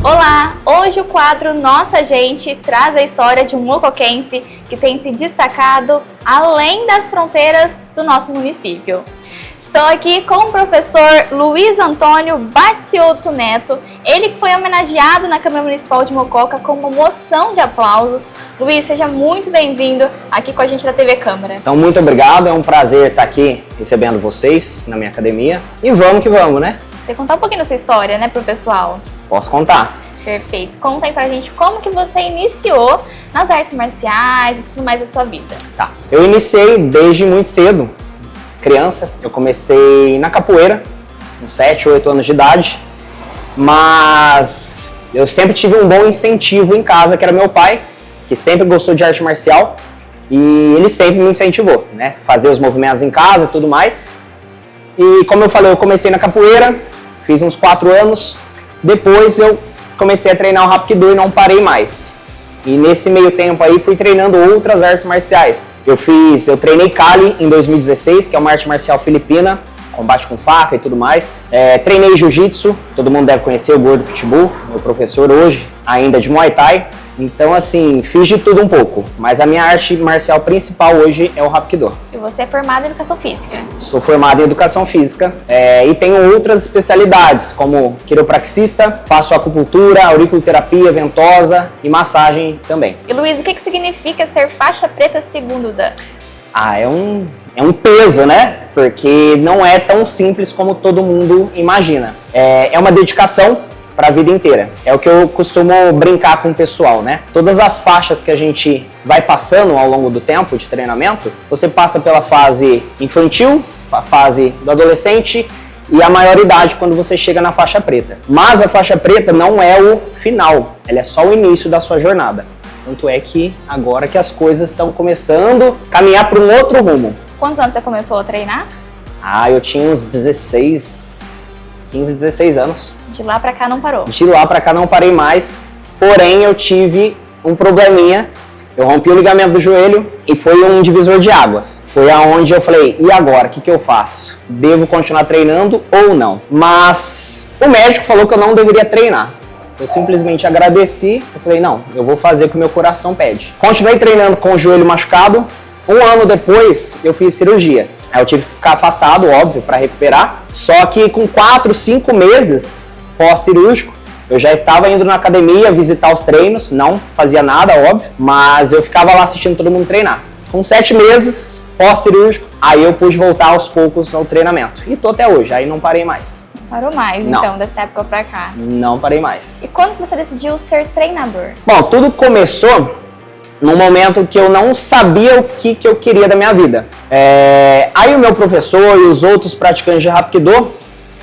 Olá! Hoje o quadro Nossa Gente traz a história de um mocoquense que tem se destacado além das fronteiras do nosso município. Estou aqui com o professor Luiz Antônio Batsiotto Neto, ele que foi homenageado na Câmara Municipal de Mococa com uma moção de aplausos. Luiz, seja muito bem-vindo aqui com a gente da TV Câmara. Então, muito obrigado, é um prazer estar aqui recebendo vocês na minha academia. E vamos que vamos, né? Você contar um pouquinho da sua história, né, pro pessoal? Posso contar. Perfeito. Conta aí pra gente como que você iniciou nas artes marciais e tudo mais da sua vida. Tá. Eu iniciei desde muito cedo. Criança, eu comecei na capoeira, com 7, 8 anos de idade, mas eu sempre tive um bom incentivo em casa, que era meu pai, que sempre gostou de arte marcial, e ele sempre me incentivou, né? Fazer os movimentos em casa e tudo mais. E como eu falei, eu comecei na capoeira, fiz uns 4 anos, depois eu comecei a treinar o Hapkido e não parei mais. E nesse meio tempo aí fui treinando outras artes marciais. Eu treinei Kali em 2016, que é uma arte marcial filipina, combate com faca e tudo mais. Treinei Jiu-Jitsu, todo mundo deve conhecer o Gordo Pitbull, meu professor hoje, ainda de Muay Thai. Então assim, fiz de tudo um pouco, mas a minha arte marcial principal hoje é o Hapkido. E você é formado em Educação Física? Sou formado em Educação Física e tenho outras especialidades, como quiropraxista, faço acupuntura, auriculoterapia, ventosa e massagem também. E Luiz, o que significa ser faixa preta segundo Dan? É um peso, né? Porque não é tão simples como todo mundo imagina. É uma dedicação para a vida inteira. É o que eu costumo brincar com o pessoal, né? Todas as faixas que a gente vai passando ao longo do tempo de treinamento, você passa pela fase infantil, a fase do adolescente e a maioridade quando você chega na faixa preta. Mas a faixa preta não é o final, ela é só o início da sua jornada. Tanto é que agora que as coisas estão começando a caminhar para um outro rumo. Quantos anos você começou a treinar? Eu tinha uns 15, 16 anos. De lá pra cá não parou? De lá pra cá não parei mais, porém eu tive um probleminha. Eu rompi o ligamento do joelho e foi um divisor de águas. Foi aonde eu falei, e agora, o que eu faço? Devo continuar treinando ou não? Mas o médico falou que eu não deveria treinar. Eu simplesmente agradeci, eu falei, não, eu vou fazer o que o meu coração pede. Continuei treinando com o joelho machucado. Um ano depois, eu fiz cirurgia. Aí eu tive que ficar afastado, óbvio, para recuperar. Só que com 4, 5 meses pós-cirúrgico, eu já estava indo na academia visitar os treinos, não fazia nada, óbvio, mas eu ficava lá assistindo todo mundo treinar. Com 7 meses pós-cirúrgico, aí eu pude voltar aos poucos ao treinamento. E tô até hoje, aí não parei mais. Parou mais, não. Então, dessa época pra cá? Não parei mais. E quando você decidiu ser treinador? Bom, tudo começou num momento que eu não sabia o que eu queria da minha vida. Aí o meu professor e os outros praticantes de Hapkido,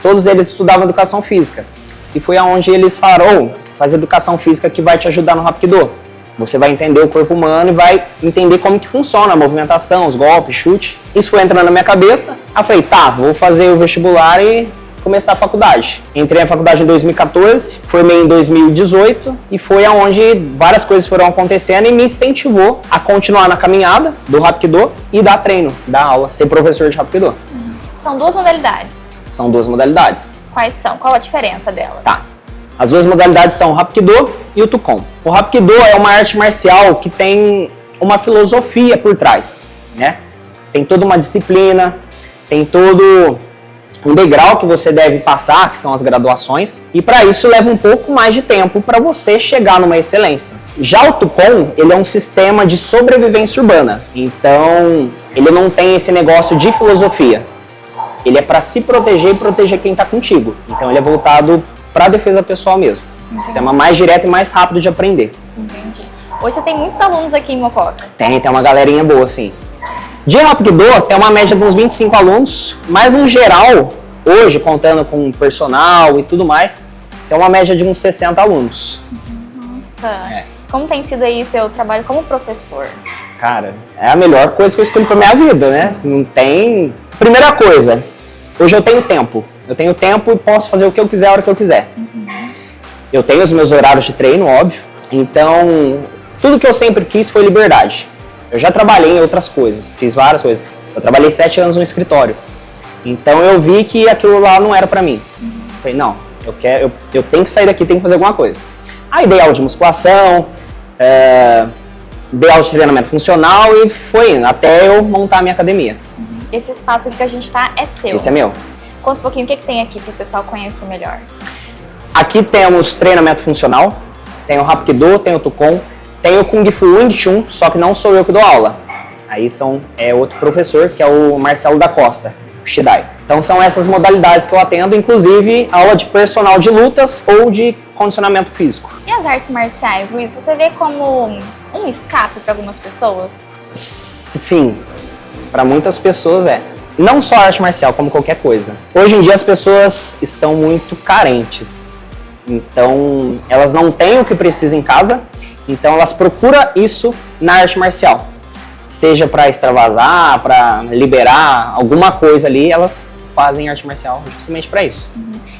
todos eles estudavam educação física. E foi aonde eles falaram, faz educação física que vai te ajudar no Hapkido. Você vai entender o corpo humano e vai entender como que funciona a movimentação, os golpes, chute. Isso foi entrando na minha cabeça. Aí eu falei, tá, vou fazer o vestibular e começar a faculdade. Entrei na faculdade em 2014, formei em 2018 e foi aonde várias coisas foram acontecendo e me incentivou a continuar na caminhada do Hapkido e dar treino, dar aula, ser professor de Hapkido. São duas modalidades? São duas modalidades. Quais são? Qual a diferença delas? Tá. As duas modalidades são o Hapkido e o Tukom. O Hapkido é uma arte marcial que tem uma filosofia por trás, né? Tem toda uma disciplina, tem todo um degrau que você deve passar, que são as graduações, e para isso leva um pouco mais de tempo para você chegar numa excelência. Já o Tukom, ele é um sistema de sobrevivência urbana, então ele não tem esse negócio de filosofia. Ele é para se proteger e proteger quem está contigo. Então ele é voltado para a defesa pessoal mesmo. Um sistema mais direto e mais rápido de aprender. Entendi. Hoje você tem muitos alunos aqui em Mococa? Tem uma galerinha boa, sim. De Hapkido tem uma média de uns 25 alunos, mas no geral, hoje, contando com personal e tudo mais, tem uma média de uns 60 alunos. Nossa! Como tem sido aí seu trabalho como professor? Cara, é a melhor coisa que eu escolhi pra minha vida, né? Não tem... Primeira coisa, hoje eu tenho tempo. Eu tenho tempo e posso fazer o que eu quiser a hora que eu quiser. Eu tenho os meus horários de treino, óbvio. Então, tudo que eu sempre quis foi liberdade. Eu já trabalhei em outras coisas, fiz várias coisas. Eu trabalhei 7 anos no escritório. Então eu vi que aquilo lá não era pra mim. Falei, não, eu tenho que sair daqui, tenho que fazer alguma coisa. Aí dei aula de musculação, dei aula de treinamento funcional e foi indo, até eu montar a minha academia. Esse espaço que a gente tá é seu. Esse é meu. Conta um pouquinho o que tem aqui para o pessoal conhecer melhor. Aqui temos treinamento funcional, tem o Hapkido, tem o Tukon, tem o Kung Fu Wing Chun, só que não sou eu que dou aula. Aí é outro professor, que é o Marcelo da Costa, o Shidai. Então são essas modalidades que eu atendo, inclusive aula de personal de lutas ou de condicionamento físico. E as artes marciais, Luiz, você vê como um escape para algumas pessoas? Sim, para muitas pessoas é. Não só arte marcial, como qualquer coisa. Hoje em dia as pessoas estão muito carentes. Então, elas não têm o que precisam em casa, então elas procuram isso na arte marcial. Seja para extravasar, para liberar alguma coisa ali, elas fazem arte marcial justamente para isso.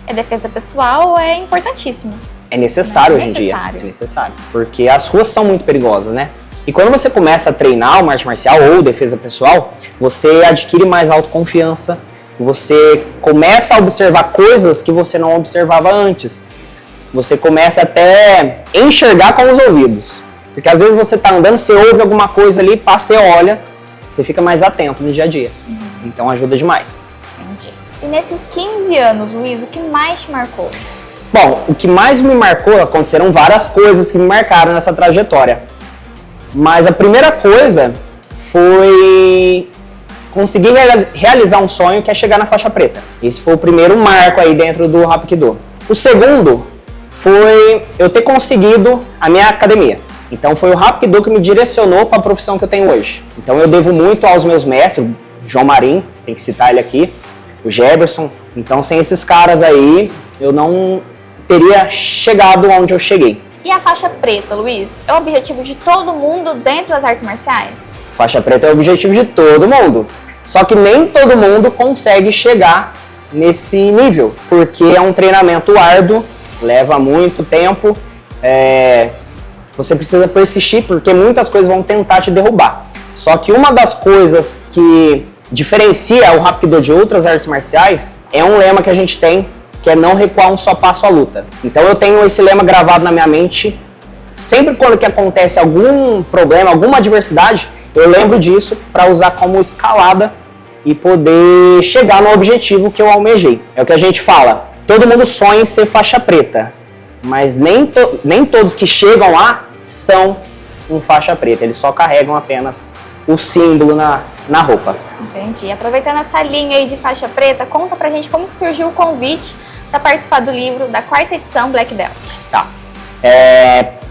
A defesa pessoal é importantíssimo. É necessário hoje em dia. É necessário. Porque as ruas são muito perigosas, né? E quando você começa a treinar uma arte marcial ou defesa pessoal, você adquire mais autoconfiança, você começa a observar coisas que você não observava antes. Você começa até a enxergar com os ouvidos. Porque às vezes você está andando, você ouve alguma coisa ali, passa e olha, você fica mais atento no dia a dia. Então ajuda demais. Entendi. E nesses 15 anos, Luiz, o que mais te marcou? Bom, o que mais me marcou, aconteceram várias coisas que me marcaram nessa trajetória. Mas a primeira coisa foi conseguir realizar um sonho, que é chegar na faixa preta. Esse foi o primeiro marco aí dentro do Hapkido. O segundo foi eu ter conseguido a minha academia. Então foi o Hapkido que me direcionou para a profissão que eu tenho hoje. Então eu devo muito aos meus mestres, o João Marim, tem que citar ele aqui, o Jefferson. Então sem esses caras aí, eu não teria chegado onde eu cheguei. E a faixa preta, Luiz, é o objetivo de todo mundo dentro das artes marciais? Faixa preta é o objetivo de todo mundo. Só que nem todo mundo consegue chegar nesse nível, porque é um treinamento árduo, leva muito tempo, você precisa persistir, porque muitas coisas vão tentar te derrubar. Só que uma das coisas que diferencia o Hapkido de outras artes marciais é um lema que a gente tem, que é não recuar um só passo à luta. Então eu tenho esse lema gravado na minha mente, sempre quando que acontece algum problema, alguma adversidade, eu lembro disso para usar como escalada e poder chegar no objetivo que eu almejei. É o que a gente fala, todo mundo sonha em ser faixa preta, mas nem todos que chegam lá são um faixa preta, eles só carregam apenas o símbolo na roupa. Entendi. Aproveitando essa linha aí de faixa preta, conta pra gente como que surgiu o convite para participar do livro da 4ª edição Black Belt. Tá.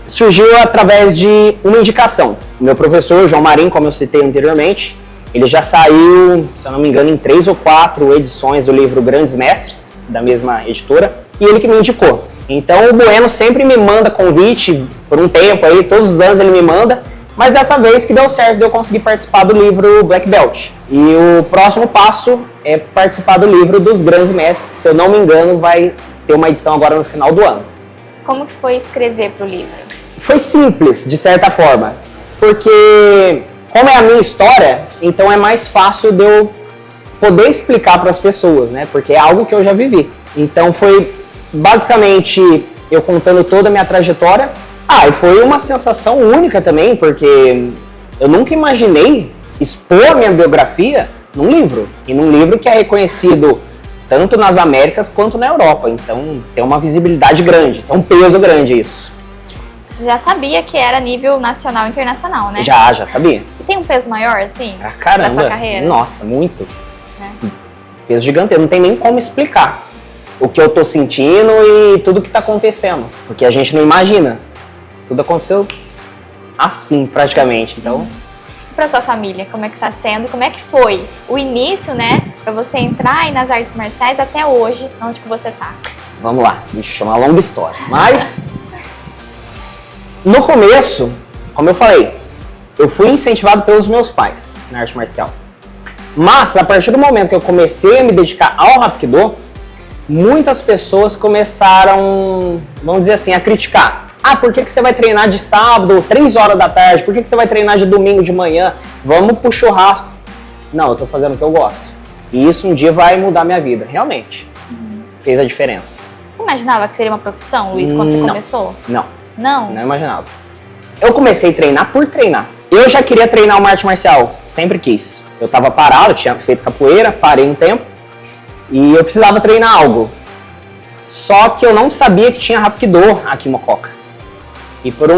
Surgiu através de uma indicação. O meu professor, João Marim, como eu citei anteriormente, ele já saiu, se eu não me engano, em 3 ou 4 edições do livro Grandes Mestres, da mesma editora, e ele que me indicou. Então o Bueno sempre me manda convite por um tempo aí, todos os anos ele me manda, mas dessa vez que deu certo de eu conseguir participar do livro Black Belt. E o próximo passo é participar do livro dos Grandes Mestres, se eu não me engano vai ter uma edição agora no final do ano. Como que foi escrever para o livro? Foi simples, de certa forma, porque como é a minha história, então é mais fácil de eu poder explicar para as pessoas, né? Porque é algo que eu já vivi. Então foi basicamente eu contando toda a minha trajetória. E foi uma sensação única também, porque eu nunca imaginei expor a minha biografia num livro. E num livro que é reconhecido tanto nas Américas quanto na Europa. Então tem uma visibilidade grande, tem um peso grande isso. Você já sabia que era nível nacional e internacional, né? Já sabia. E tem um peso maior, assim, caramba, na sua carreira? Nossa, muito. Peso gigantesco, não tem nem como explicar o que eu tô sentindo e tudo que tá acontecendo. Porque a gente não imagina. Tudo aconteceu assim, praticamente. Então... E pra sua família, como é que tá sendo? Como é que foi o início, né? Pra você entrar aí nas artes marciais até hoje, onde que você tá? Vamos lá, deixa eu chamar uma longa história. Mas... no começo, como eu falei, eu fui incentivado pelos meus pais na arte marcial. Mas, a partir do momento que eu comecei a me dedicar ao Hapkido, muitas pessoas começaram, vamos dizer assim, a criticar. Por que você vai treinar de sábado, 3 horas da tarde? Por que você vai treinar de domingo de manhã? Vamos pro churrasco. Não, eu tô fazendo o que eu gosto. E isso um dia vai mudar minha vida, realmente. Fez a diferença. Você imaginava que seria uma profissão, Luiz, quando você começou? Não. Não? Não imaginava. Eu comecei a treinar por treinar. Eu já queria treinar uma arte marcial, sempre quis. Eu tava parado, tinha feito capoeira, parei um tempo e eu precisava treinar algo. Só que eu não sabia que tinha Hapkido aqui em Mococa. E por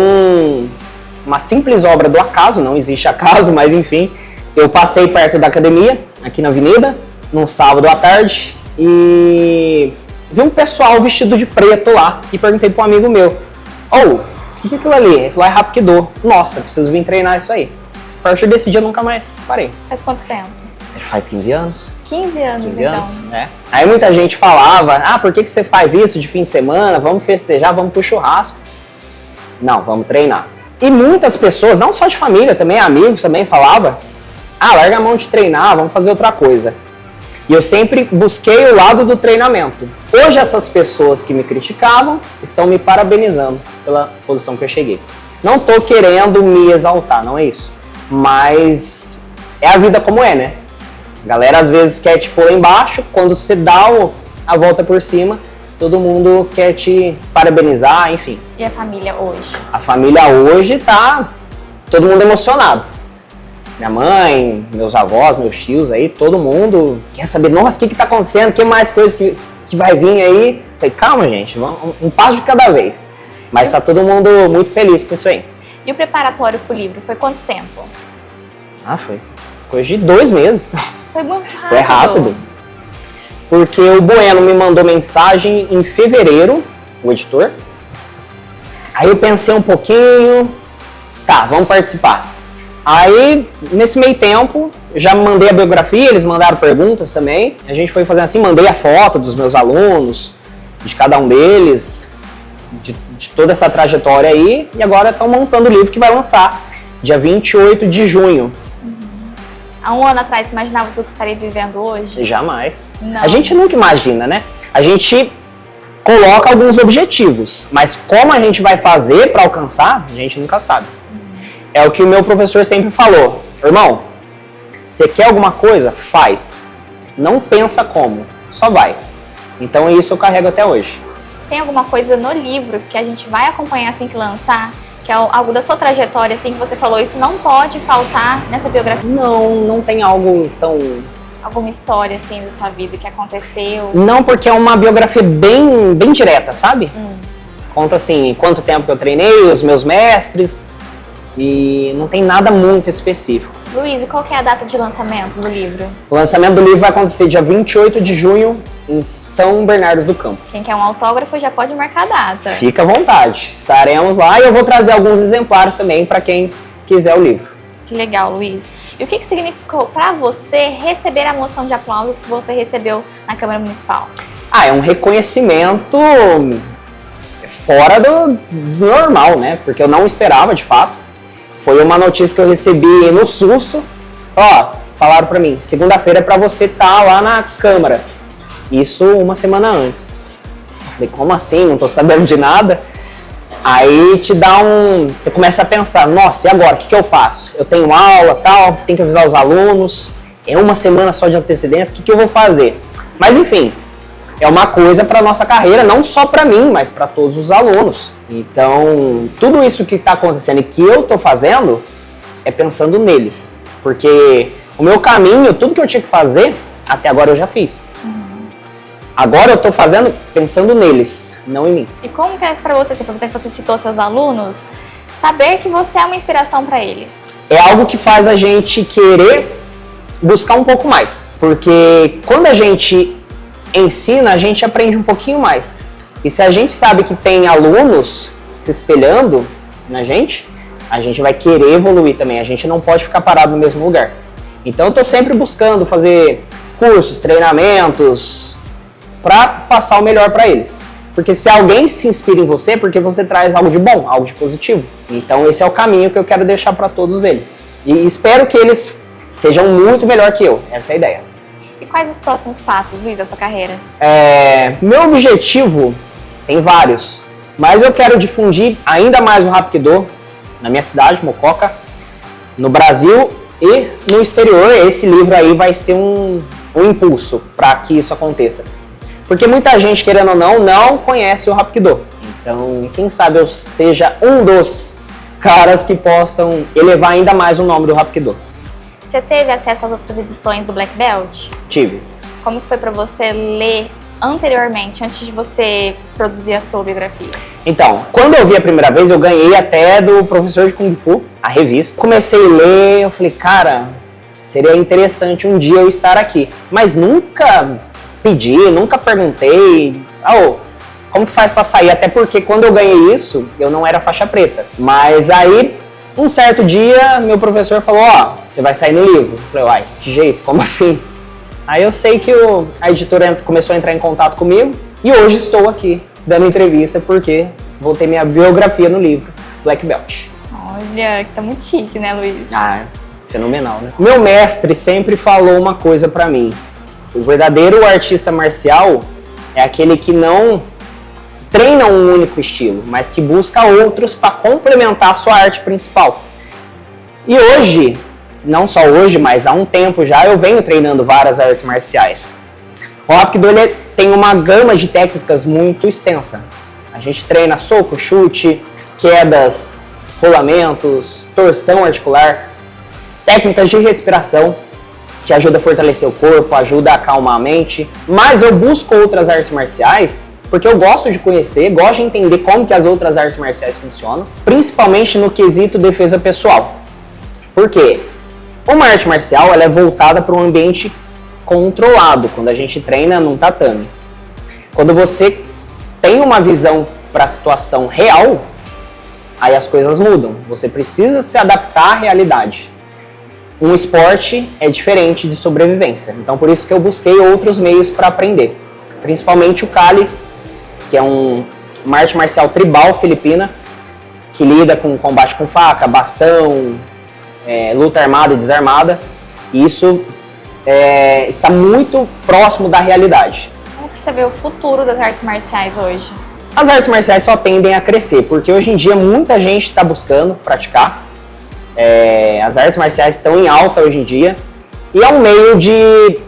uma simples obra do acaso, não existe acaso, mas enfim, eu passei perto da academia, aqui na avenida, num sábado à tarde, e vi um pessoal vestido de preto lá e perguntei para um amigo meu: o que é aquilo ali? Ele falou: é Hapkido. Nossa, preciso vir treinar isso aí. A partir desse dia eu nunca mais parei. Faz quanto tempo? Faz 15 anos. 15 anos, 15 então. anos, né? Aí muita gente falava: por que você faz isso de fim de semana? Vamos festejar, vamos pro churrasco. Não, vamos treinar. E muitas pessoas, não só de família, também amigos, também falavam: larga a mão de treinar, vamos fazer outra coisa. E eu sempre busquei o lado do treinamento. Hoje essas pessoas que me criticavam estão me parabenizando pela posição que eu cheguei. Não tô querendo me exaltar, não é isso. Mas é a vida como é, né? A galera às vezes quer te pôr lá embaixo, quando você dá a volta por cima, todo mundo quer te parabenizar, enfim. E a família hoje? A família hoje tá todo mundo emocionado. Minha mãe, meus avós, meus tios aí, todo mundo quer saber: nossa, o que tá acontecendo? Que mais coisa que vai vir aí? Falei: calma, gente, um passo de cada vez. Mas tá todo mundo muito feliz com isso aí. E o preparatório pro livro, foi quanto tempo? Foi coisa de 2 meses. Foi muito rápido. Foi rápido. Porque o Bueno me mandou mensagem em fevereiro, o editor. Aí eu pensei um pouquinho, vamos participar. Aí, nesse meio tempo, já mandei a biografia, eles mandaram perguntas também. A gente foi fazendo assim, mandei a foto dos meus alunos, de cada um deles, de toda essa trajetória aí. E agora estão montando o livro que vai lançar, dia 28 de junho. Há um ano atrás, você imaginava tudo que você estaria vivendo hoje? Jamais. Não. A gente nunca imagina, né? A gente coloca alguns objetivos, mas como a gente vai fazer para alcançar, a gente nunca sabe. É o que o meu professor sempre falou: irmão, você quer alguma coisa? Faz. Não pensa como, só vai. Então isso eu carrego até hoje. Tem alguma coisa no livro que a gente vai acompanhar assim que lançar? Que é algo da sua trajetória, assim, que você falou: isso não pode faltar nessa biografia? Não tem algo tão... Alguma história, assim, da sua vida que aconteceu? Não, porque é uma biografia bem direta, sabe? Conta, assim, quanto tempo que eu treinei, os meus mestres, e não tem nada muito específico. Luiz, e qual que é a data de lançamento do livro? O lançamento do livro vai acontecer dia 28 de junho, em São Bernardo do Campo. Quem quer um autógrafo já pode marcar a data. Fica à vontade, estaremos lá e eu vou trazer alguns exemplares também para quem quiser o livro. Que legal, Luiz. E o que significou para você receber a moção de aplausos que você recebeu na Câmara Municipal? É um reconhecimento fora do normal, né? Porque eu não esperava, de fato. Foi uma notícia que eu recebi no susto. Falaram pra mim: segunda-feira é pra você estar lá na Câmara. Isso uma semana antes. Eu falei: como assim? Não tô sabendo de nada. Aí te dá você começa a pensar: nossa, e agora? O que eu faço? Eu tenho aula, tal, tenho que avisar os alunos. É uma semana só de antecedência, o que eu vou fazer? Mas enfim, é uma coisa para nossa carreira, não só para mim, mas para todos os alunos. Então, tudo isso que está acontecendo e que eu estou fazendo é pensando neles. Porque o meu caminho, tudo que eu tinha que fazer, até agora eu já fiz. Agora eu estou fazendo pensando neles, não em mim. E como que é para você, aproveitando que você citou seus alunos, saber que você é uma inspiração para eles? É algo que faz a gente querer buscar um pouco mais. Porque quando a gente ensina, a gente aprende um pouquinho mais. E se a gente sabe que tem alunos se espelhando na gente, a gente vai querer evoluir também. A gente não pode ficar parado no mesmo lugar. Então eu estou sempre buscando fazer cursos, treinamentos, para passar o melhor para eles. Porque se alguém se inspira em você, é porque você traz algo de bom, algo de positivo. Então esse é o caminho que eu quero deixar para todos eles. E espero que eles sejam muito melhor que eu. Essa é a ideia. E quais os próximos passos, Luiz, da sua carreira? Meu objetivo tem vários, mas eu quero difundir ainda mais o Hapkido na minha cidade, Mococa, no Brasil e no exterior. Esse livro aí vai ser um impulso para que isso aconteça. Porque muita gente, querendo ou não conhece o Hapkido. Então, quem sabe eu seja um dos caras que possam elevar ainda mais o nome do Hapkido. Você teve acesso às outras edições do Black Belt? Tive. Como que foi para você ler anteriormente, antes de você produzir a sua biografia? Então, quando eu vi a primeira vez, eu ganhei até do professor de Kung Fu, a revista. Comecei a ler, eu falei, cara, seria interessante um dia eu estar aqui. Mas nunca pedi, nunca perguntei, como que faz pra sair? Até porque quando eu ganhei isso, eu não era faixa preta. Mas aí, um certo dia, meu professor falou, você vai sair no livro. Eu falei, uai, que jeito? Como assim? Aí eu sei que a editora começou a entrar em contato comigo e hoje estou aqui dando entrevista porque vou ter minha biografia no livro Black Belt. Olha, tá muito chique, né, Luiz? Fenomenal, né? Meu mestre sempre falou uma coisa pra mim. O verdadeiro artista marcial é aquele que não treina um único estilo, mas que busca outros para complementar a sua arte principal. E hoje, não só hoje, mas há um tempo já, eu venho treinando várias artes marciais. O Hapkido tem uma gama de técnicas muito extensa. A gente treina soco, chute, quedas, rolamentos, torção articular, técnicas de respiração, que ajuda a fortalecer o corpo, ajuda a acalmar a mente. Mas eu busco outras artes marciais porque eu gosto de conhecer, gosto de entender como que as outras artes marciais funcionam, principalmente no quesito defesa pessoal. Por quê? Uma arte marcial ela é voltada para um ambiente controlado, quando a gente treina num tatame. Quando você tem uma visão para a situação real, aí as coisas mudam. Você precisa se adaptar à realidade. Um esporte é diferente de sobrevivência, então por isso que eu busquei outros meios para aprender. Principalmente o Kali, que é uma arte marcial tribal filipina, que lida com combate com faca, bastão, luta armada e desarmada. E isso está muito próximo da realidade. Como que você vê o futuro das artes marciais hoje? As artes marciais só tendem a crescer, porque hoje em dia muita gente está buscando praticar. As artes marciais estão em alta hoje em dia. E é um meio de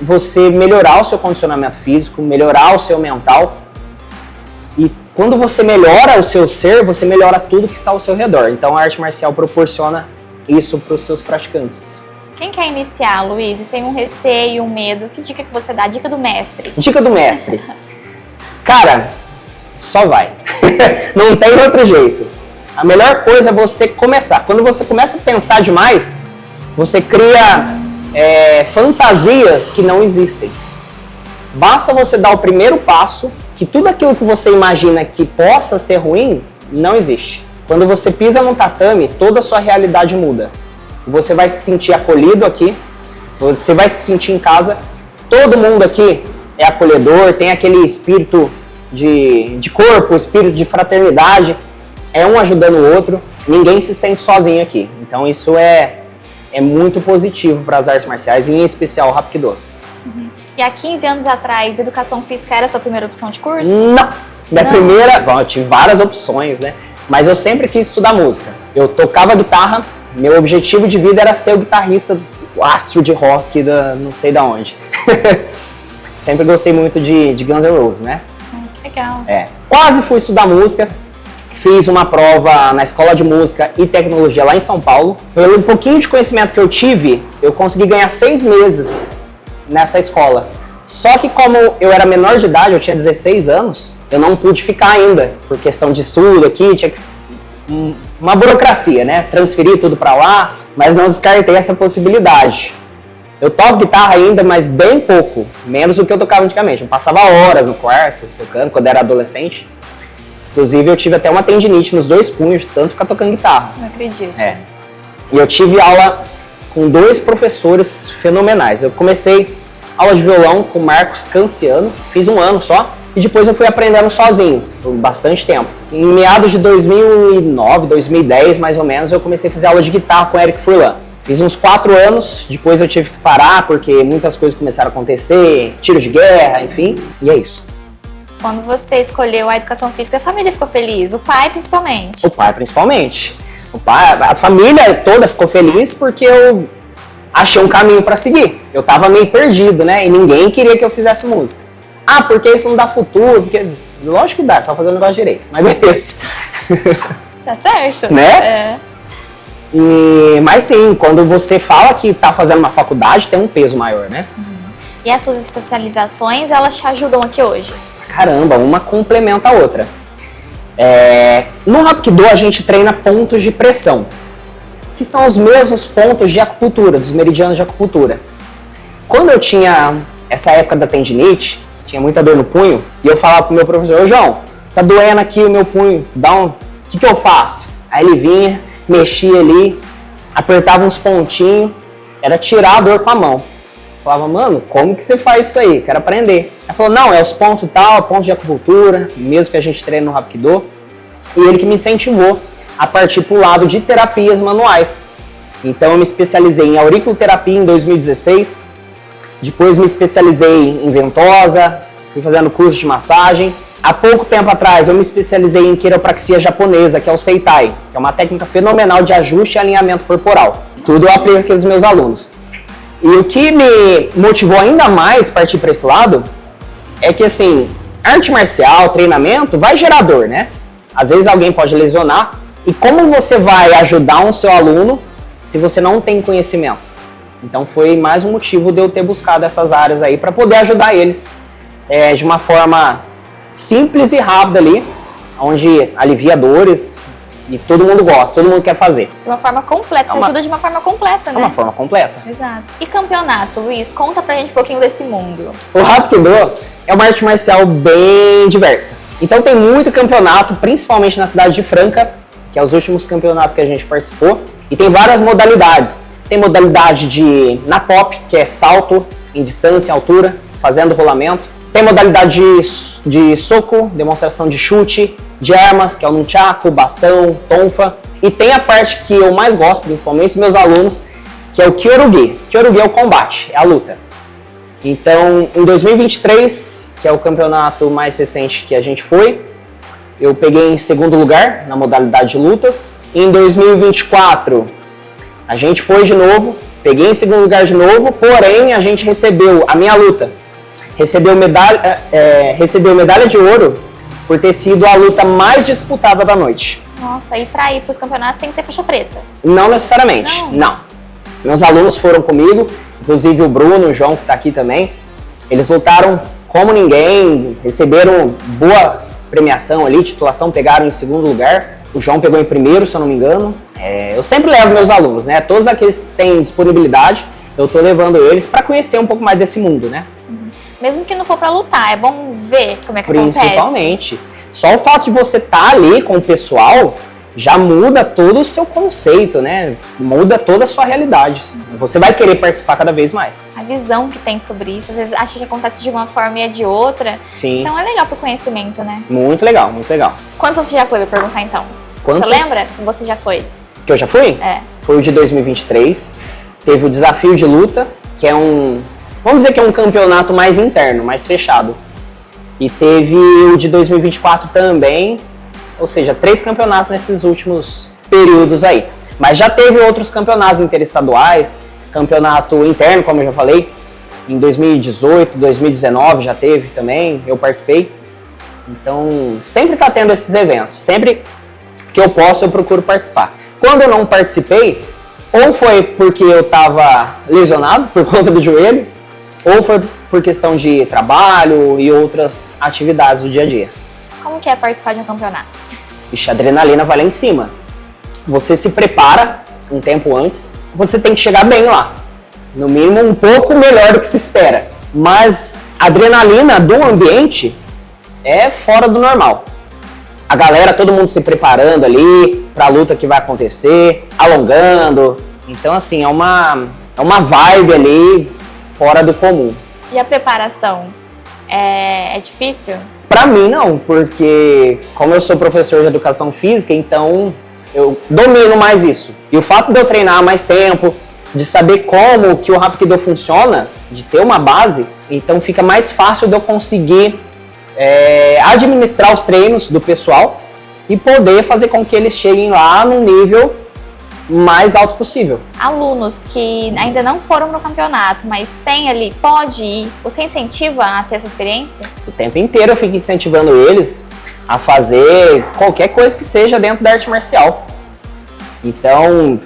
você melhorar o seu condicionamento físico, melhorar o seu mental. E quando você melhora o seu ser, você melhora tudo que está ao seu redor. Então a arte marcial proporciona isso para os seus praticantes. Quem quer iniciar, Luiz, e tem um receio, um medo, que dica que você dá? Dica do mestre. Dica do mestre. Cara, só vai. Não tem outro jeito. A melhor coisa é você começar. Quando você começa a pensar demais, você cria fantasias que não existem. Basta você dar o primeiro passo, que tudo aquilo que você imagina que possa ser ruim, não existe. Quando você pisa num tatame, toda a sua realidade muda. Você vai se sentir acolhido aqui, você vai se sentir em casa, todo mundo aqui é acolhedor, tem aquele espírito de corpo, espírito de fraternidade, é um ajudando o outro, ninguém se sente sozinho aqui. Então isso é muito positivo para as artes marciais, e em especial o Hapkido. E há 15 anos atrás, educação física era a sua primeira opção de curso? Não! Eu tive várias opções, né? Mas eu sempre quis estudar música. Eu tocava guitarra, meu objetivo de vida era ser o guitarrista astro de rock não sei da onde. Sempre gostei muito de Guns N' Roses, né? Que legal. Quase fui estudar música, fiz uma prova na Escola de Música e Tecnologia lá em São Paulo. Pelo pouquinho de conhecimento que eu tive, eu consegui ganhar 6 meses nessa escola. Só que como eu era menor de idade, eu tinha 16 anos, eu não pude ficar ainda, por questão de estudo aqui, tinha uma burocracia, né? Transferir tudo pra lá, mas não descartei essa possibilidade. Eu toco guitarra ainda, mas bem pouco, menos do que eu tocava antigamente. Eu passava horas no quarto, tocando, quando era adolescente. Inclusive, eu tive até uma tendinite nos 2 punhos, de tanto ficar tocando guitarra. Não acredito. E eu tive aula com 2 professores fenomenais. Eu comecei aula de violão com Marcos Canciano, fiz 1 ano só, e depois eu fui aprendendo sozinho, por bastante tempo. Em meados de 2009, 2010, mais ou menos, eu comecei a fazer aula de guitarra com Eric Furlan. Fiz uns 4 anos, depois eu tive que parar, porque muitas coisas começaram a acontecer, tiro de guerra, enfim, e é isso. Quando você escolheu a educação física, a família ficou feliz? O pai, principalmente? O pai, principalmente. A família toda ficou feliz porque eu achei um caminho para seguir. Eu tava meio perdido, né? E ninguém queria que eu fizesse música. Ah, porque isso não dá futuro, porque lógico que dá, só fazer o negócio direito, mas beleza. Tá certo. Né? Mas sim, quando você fala que está fazendo uma faculdade, tem um peso maior, né? E as suas especializações, elas te ajudam aqui hoje? Caramba, uma complementa a outra. No Hapkido a gente treina pontos de pressão, que são os mesmos pontos de acupuntura, dos meridianos de acupuntura. Quando eu tinha essa época da tendinite, tinha muita dor no punho, e eu falava pro meu professor: ô João, tá doendo aqui o meu punho, o que eu faço? Aí ele vinha, mexia ali, apertava uns pontinhos, era tirar a dor com a mão. Eu falava: mano, como que você faz isso aí? Quero aprender. Ele falou: não, é os pontos tal, pontos de acupuntura, mesmo que a gente treina no Hapkido. E ele que me incentivou a partir pro lado de terapias manuais. Então eu me especializei em auriculoterapia em 2016, depois me especializei em ventosa, fui fazendo curso de massagem. Há pouco tempo atrás eu me especializei em quiropraxia japonesa, que é o Seitai, que é uma técnica fenomenal de ajuste e alinhamento corporal. Tudo eu aplico aqui nos meus alunos. E o que me motivou ainda mais a partir para esse lado é que, assim, arte marcial, treinamento, vai gerar dor, né? Às vezes alguém pode lesionar. E como você vai ajudar um seu aluno se você não tem conhecimento? Então foi mais um motivo de eu ter buscado essas áreas aí para poder ajudar eles de uma forma simples e rápida ali, onde alivia dores e todo mundo gosta, todo mundo quer fazer. De uma forma completa, você ajuda de uma forma completa, né? É uma forma completa. Exato. E campeonato, Luiz, conta pra gente um pouquinho desse mundo. O Hapkido é uma arte marcial bem diversa. Então tem muito campeonato, principalmente na cidade de Franca, que é os últimos campeonatos que a gente participou, e tem várias modalidades. Tem modalidade na pop, que é salto em distância, altura, fazendo rolamento. Tem modalidade de soco, demonstração de chute, de armas, que é o nunchaku, bastão, tonfa. E tem a parte que eu mais gosto, principalmente dos meus alunos, que é o kyorugi. Kyorugi é o combate, é a luta. Então, em 2023, que é o campeonato mais recente que a gente foi, eu peguei em segundo lugar na modalidade de lutas. Em 2024, a gente foi de novo, peguei em segundo lugar de novo, porém a gente recebeu a minha luta. Recebeu medalha de ouro por ter sido a luta mais disputada da noite. Nossa, e pra ir pros campeonatos tem que ser faixa preta? Não necessariamente, não. Meus alunos foram comigo, inclusive o Bruno, o João, que tá aqui também. Eles lutaram como ninguém, receberam boa premiação ali, titulação, pegaram em segundo lugar. O João pegou em primeiro, se eu não me engano. Eu sempre levo meus alunos, né? Todos aqueles que têm disponibilidade, eu tô levando eles para conhecer um pouco mais desse mundo, né? Mesmo que não for pra lutar, é bom ver como é que Principalmente. Só o fato de você estar ali com o pessoal já muda todo o seu conceito, né? Muda toda a sua realidade. Você vai querer participar cada vez mais. A visão que tem sobre isso, às vezes acha que acontece de uma forma e é de outra. Sim. Então é legal pro conhecimento, né? Muito legal, muito legal. Quantos você já foi, vou perguntar então? Quantos? Você lembra se você já foi? Que eu já fui? Foi o de 2023. Teve o desafio de luta, que é vamos dizer que é um campeonato mais interno, mais fechado. E teve o de 2024 também, ou seja, 3 campeonatos nesses últimos períodos aí. Mas já teve outros campeonatos interestaduais, campeonato interno, como eu já falei, em 2018, 2019 já teve também, eu participei. Então, sempre tá tendo esses eventos, sempre que eu posso eu procuro participar. Quando eu não participei, ou foi porque eu estava lesionado por conta do joelho, ou foi por questão de trabalho e outras atividades do dia a dia. Como que é participar de um campeonato? Vixe, a adrenalina vai lá em cima. Você se prepara um tempo antes, você tem que chegar bem lá. No mínimo um pouco melhor do que se espera. Mas a adrenalina do ambiente é fora do normal. A galera, todo mundo se preparando ali para a luta que vai acontecer, alongando. Então, assim, é uma vibe ali fora do comum. E a preparação é difícil? Pra mim, não, porque como eu sou professor de educação física, então eu domino mais isso. E o fato de eu treinar há mais tempo, de saber como que o Hapkido funciona, de ter uma base, então fica mais fácil de eu conseguir administrar os treinos do pessoal e poder fazer com que eles cheguem lá num nível mais alto possível. Alunos que ainda não foram no campeonato, mas tem ali, pode ir, você incentiva a ter essa experiência? O tempo inteiro eu fico incentivando eles a fazer qualquer coisa que seja dentro da arte marcial. Então,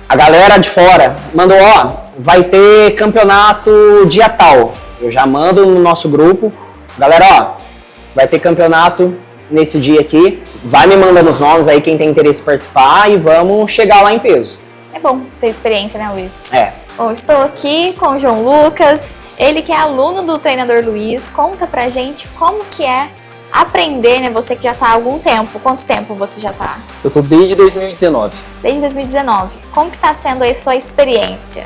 a galera de fora mandou, ó, vai ter campeonato dia tal. Eu já mando no nosso grupo, galera, ó, vai ter campeonato nesse dia aqui, vai me mandando os nomes aí, quem tem interesse em participar, e vamos chegar lá em peso. É bom ter experiência, né, Luiz? É. Bom, estou aqui com o João Lucas, ele que é aluno do treinador Luiz. Conta pra gente como que é aprender, né? Você que já tá há algum tempo. Quanto tempo você já tá? Eu tô desde 2019. Desde 2019. Como que tá sendo aí sua experiência?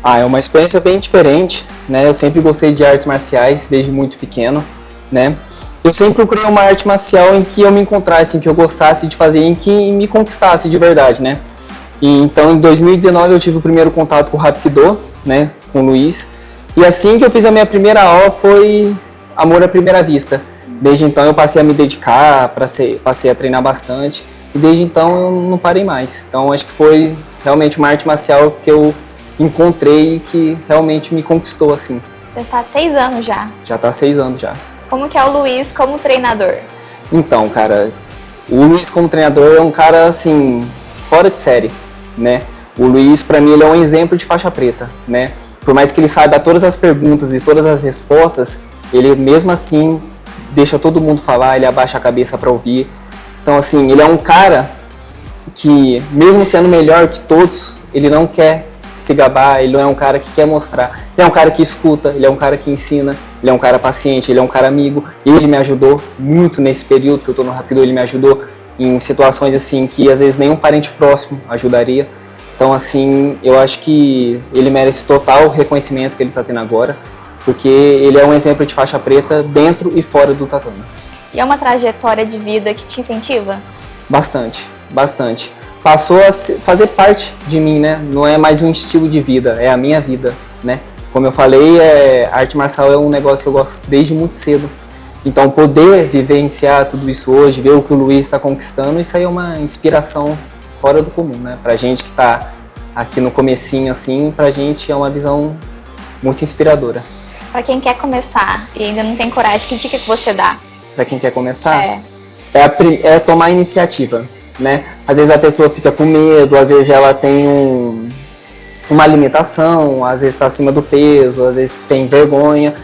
É uma experiência bem diferente, né? Eu sempre gostei de artes marciais desde muito pequeno, né? Eu sempre procurei uma arte marcial em que eu me encontrasse, em que eu gostasse de fazer, em que me conquistasse de verdade, né? E então em 2019 eu tive o primeiro contato com o Hapkido, né? Com o Luiz. E assim que eu fiz a minha primeira aula foi amor à primeira vista. Desde então eu passei a me dedicar, passei a treinar bastante. E desde então eu não parei mais. Então acho que foi realmente uma arte marcial que eu encontrei e que realmente me conquistou assim. Já está há 6 anos já. Já tá há 6 anos já. Como que é o Luiz como treinador? Então, cara, o Luiz como treinador é um cara assim, fora de série, né? O Luiz, pra mim, ele é um exemplo de faixa preta, né? Por mais que ele saiba todas as perguntas e todas as respostas, ele mesmo assim deixa todo mundo falar, ele abaixa a cabeça pra ouvir. Então, assim, ele é um cara que, mesmo sendo melhor que todos, ele não quer se gabar, ele não é um cara que quer mostrar. Ele é um cara que escuta, ele é um cara que ensina, ele é um cara paciente, ele é um cara amigo. Ele me ajudou muito nesse período que eu tô no Hapkido, ele me ajudou em situações assim que às vezes nenhum parente próximo ajudaria. Então, assim, eu acho que ele merece total reconhecimento que ele tá tendo agora, porque ele é um exemplo de faixa preta dentro e fora do tatame. E é uma trajetória de vida que te incentiva? Bastante, bastante. Passou a fazer parte de mim, né? Não é mais um estilo de vida, é a minha vida, né? Como eu falei, arte marcial é um negócio que eu gosto desde muito cedo. Então, poder vivenciar tudo isso hoje, ver o que o Luiz está conquistando, isso aí é uma inspiração fora do comum, né? Pra gente que tá aqui no comecinho, assim, pra gente é uma visão muito inspiradora. Para quem quer começar e ainda não tem coragem, que dica que você dá? Pra quem quer começar, é tomar iniciativa, né? Às vezes a pessoa fica com medo, às vezes ela tem uma limitação, às vezes está acima do peso, às vezes tem vergonha.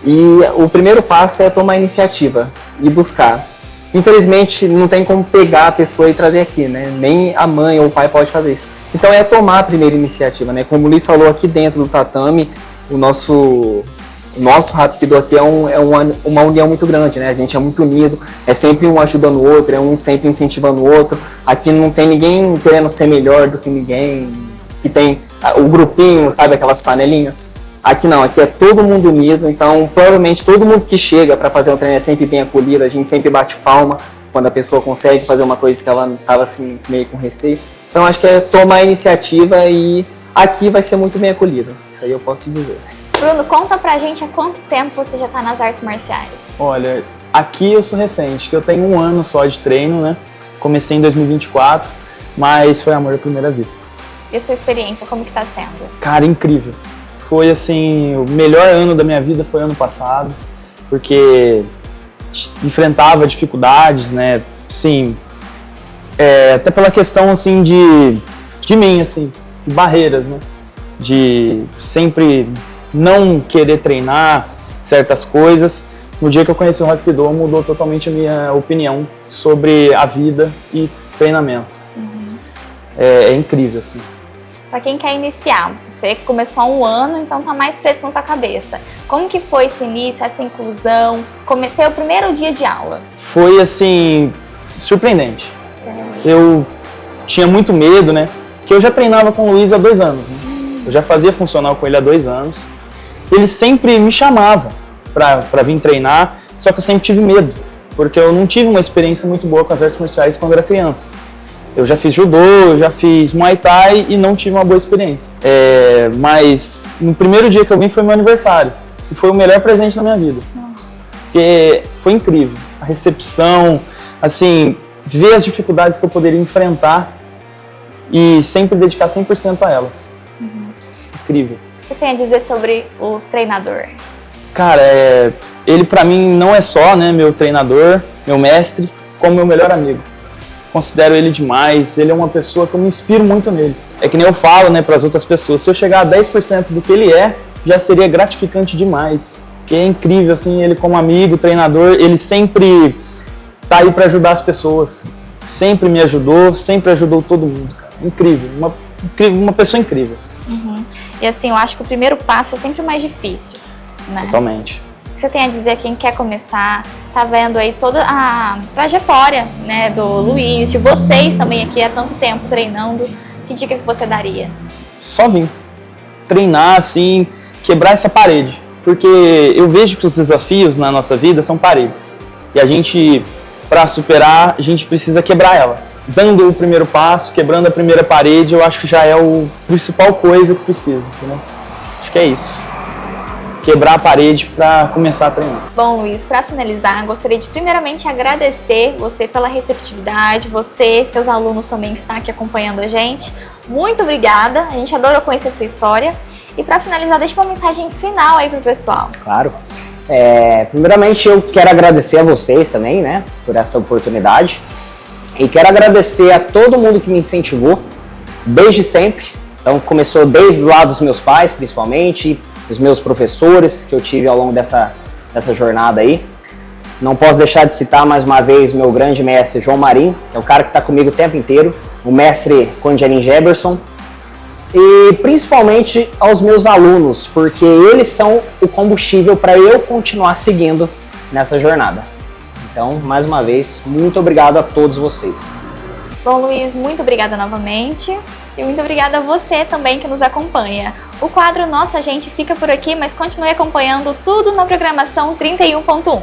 E o primeiro passo é tomar iniciativa e buscar. Infelizmente não tem como pegar a pessoa e trazer aqui, né? Nem a mãe ou o pai pode fazer isso. Então é tomar a primeira iniciativa, né? Como o Luiz falou, aqui dentro do tatame, o nosso Hapkido aqui é uma união muito grande, né? A gente é muito unido, é sempre um ajudando o outro, é um sempre incentivando o outro. Aqui não tem ninguém querendo ser melhor do que ninguém, que tem o grupinho, sabe, aquelas panelinhas. Aqui não, aqui é todo mundo unido, então provavelmente todo mundo que chega para fazer um treino é sempre bem acolhido, a gente sempre bate palma quando a pessoa consegue fazer uma coisa que ela estava assim, meio com receio. Então acho que é tomar a iniciativa e aqui vai ser muito bem acolhido, isso aí eu posso te dizer. Bruno, conta pra gente há quanto tempo você já tá nas artes marciais? Olha, aqui eu sou recente, que eu tenho 1 ano só de treino, né? Comecei em 2024, mas foi amor à primeira vista. E a sua experiência, como que tá sendo? Cara, incrível. Foi assim, o melhor ano da minha vida foi ano passado, porque enfrentava dificuldades, né? Sim, até pela questão assim de mim, assim, de barreiras, né? De sempre não querer treinar certas coisas. No dia que eu conheci o Hapkido, mudou totalmente a minha opinião sobre a vida e treinamento. É incrível, assim. Para quem quer iniciar, você começou há 1 ano, então tá mais fresco na sua cabeça. Como que foi esse início, essa inclusão? Ter o primeiro dia de aula? Foi, assim, surpreendente. Sério? Eu tinha muito medo, né? Porque eu já treinava com o Luiz há 2 anos, né? Eu já fazia funcional com ele há 2 anos. Ele sempre me chamava para vir treinar, só que eu sempre tive medo, porque eu não tive uma experiência muito boa com as artes marciais quando era criança. Eu já fiz judô, já fiz muay thai e não tive uma boa experiência. Mas no primeiro dia que eu vim foi meu aniversário. E foi o melhor presente da minha vida. Porque foi incrível. A recepção, assim, ver as dificuldades que eu poderia enfrentar e sempre dedicar 100% a elas. Incrível. O que você tem a dizer sobre o treinador? Cara, ele pra mim não é só, né, meu treinador, meu mestre, como meu melhor amigo. Considero ele demais, ele é uma pessoa que eu me inspiro muito nele. É que nem eu falo, né, pras outras pessoas, se eu chegar a 10% do que ele é, já seria gratificante demais. Porque é incrível, assim, ele como amigo, treinador, ele sempre tá aí pra ajudar as pessoas. Sempre me ajudou, sempre ajudou todo mundo, cara. Incrível, uma pessoa incrível. E assim, eu acho que o primeiro passo é sempre o mais difícil, né? Totalmente. O que você tem a dizer a quem quer começar, tá vendo aí toda a trajetória, né, do Luiz, de vocês também aqui há tanto tempo treinando, que dica que você daria? Só vir. Treinar, assim, quebrar essa parede. Porque eu vejo que os desafios na nossa vida são paredes. E a gente, para superar, a gente precisa quebrar elas. Dando o primeiro passo, quebrando a primeira parede, eu acho que já é a principal coisa que precisa, entendeu? Acho que é isso. Quebrar a parede para começar a treinar. Bom, Luiz, para finalizar, gostaria de primeiramente agradecer você pela receptividade, você, seus alunos também que estão aqui acompanhando a gente. Muito obrigada, a gente adora conhecer a sua história. E para finalizar, deixa uma mensagem final aí pro pessoal. Claro. Primeiramente, eu quero agradecer a vocês também, né, por essa oportunidade. E quero agradecer a todo mundo que me incentivou desde sempre. Então, começou desde o lado dos meus pais, principalmente, os meus professores que eu tive ao longo dessa jornada aí. Não posso deixar de citar mais uma vez meu grande mestre João Marinho, que é o cara que está comigo o tempo inteiro, o mestre Condianin Geberson, e principalmente aos meus alunos, porque eles são o combustível para eu continuar seguindo nessa jornada. Então, mais uma vez, muito obrigado a todos vocês. Bom, Luiz, muito obrigada novamente. E muito obrigada a você também que nos acompanha. O quadro Nossa Gente fica por aqui, mas continue acompanhando tudo na programação 31.1.